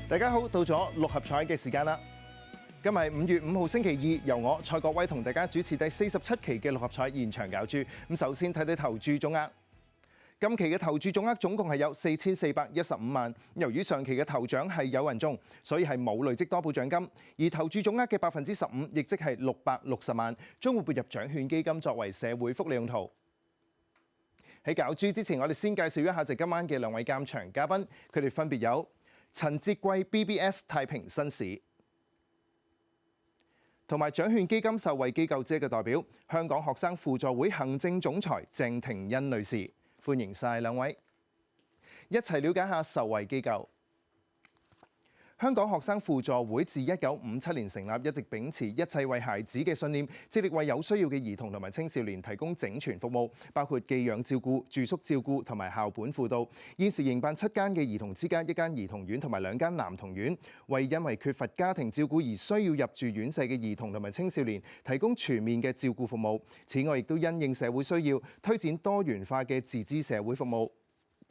大家好，到咗六合彩嘅時間啦！今日係5月5號星期二，由我蔡國威同大家主持第47期嘅六合彩現場攪珠。咁首先睇睇投注總額，今期嘅投注總額總共係有4415萬。由於上期嘅頭獎係有人中，所以係冇累積多寶獎金，而投注總額嘅15%，亦即係660萬，將會撥入獎券基金作為社會福利用途。喺攪珠之前，我哋先介紹一下就今晚嘅兩位監場嘉賓，佢哋分別有陳哲貴 BBS 太平紳士，同埋獎券基金受惠機構姐嘅代表香港學生輔助會行政總裁鄭庭欣女士，歡迎晒兩位，一齊了解下受惠機構。香港學生輔助會自1957年成立，一直秉持一切為孩子嘅信念，致力為有需要嘅兒童同埋青少年提供整全服務，包括寄養照顧、住宿照顧同埋校本輔導。現時營辦7間嘅兒童之家、1間兒童院同埋2間男童院，為因為缺乏家庭照顧而需要入住院舍嘅兒童同埋青少年提供全面嘅照顧服務。此外，亦都因應社會需要，推展多元化嘅自資社會服務。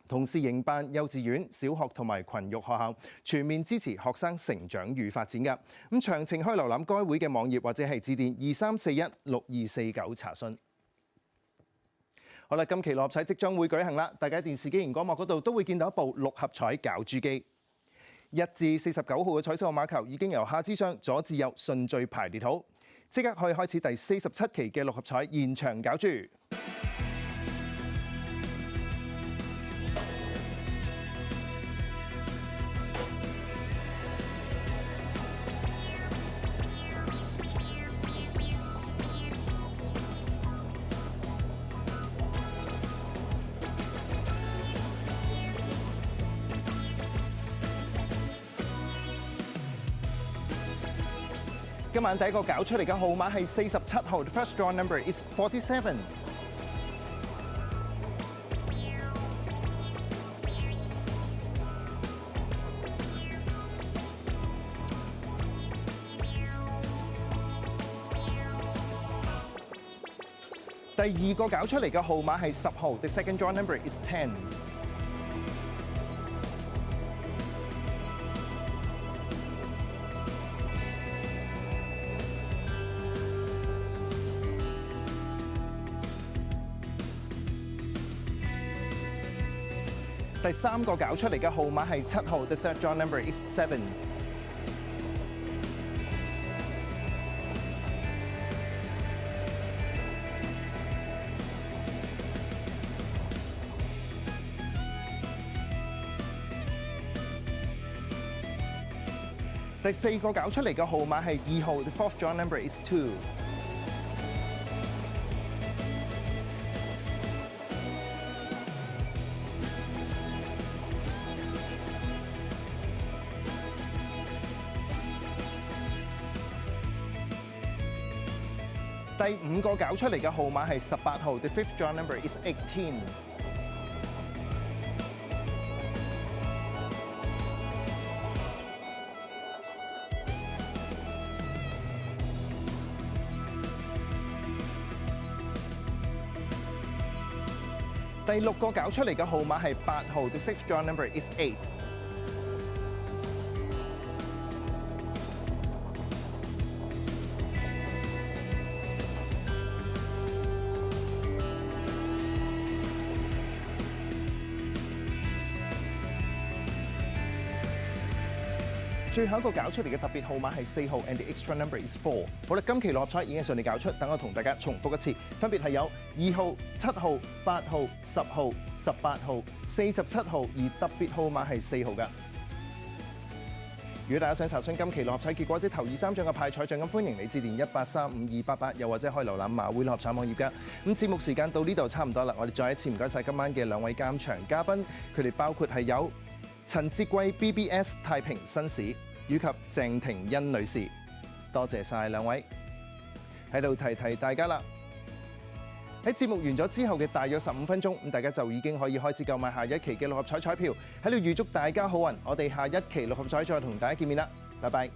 同時營辦幼稚園、小學同埋群育學校，全面支持學生成長與發展㗎。咁詳情可以瀏覽該會嘅網頁或者係致電23416249查詢。好啦，今期六合彩即將會舉行啦，大家喺電視機熒光幕嗰度都會見到一部六合彩攪珠機。1至49號嘅彩數號碼球已經由下至上、左至右順序排列好，即刻可以開始第47期嘅六合彩現場攪珠。今晚第一個攪出嚟嘅號碼係47號 ，The first draw number is 47。第二個攪出嚟嘅號碼係10號 ，The second draw number is 10。第三個攪出嚟嘅號碼係7號 ，The third draw number is 7。第四個攪出嚟嘅號碼係2號 ，The fourth draw number is 2。第五個攪出嚟嘅號碼係18號 ，The fifth draw number is 18。第六個攪出嚟嘅號碼係8號 ，The sixth draw number is 8。最後一個攪出嚟嘅特別號碼係4號 ，and the extra number is 4。好啦，今期六合彩已經順利攪出，等我同大家重複一次，分別係有2號、7號、8號、10號、18號、47號，而特別號碼係4號㗎。如果大家想查詢今期六合彩結果，即頭2、3獎嘅派彩獎金，歡迎你致電1835288，又或者可以瀏覽馬會六合彩網頁㗎。咁節目時間到呢度差唔多啦，我哋再一次唔該晒今晚嘅兩位監場嘉賓，佢哋包括係有陳哲貴 BBS 太平紳士以及鄭庭欣女士，多謝晒兩位。喺度提提大家啦，喺節目完咗之後嘅大約15分鐘，咁大家就已經可以開始購買下一期嘅六合彩彩票。喺度預祝大家好運，我哋下一期六合彩再同大家見面啦，拜拜。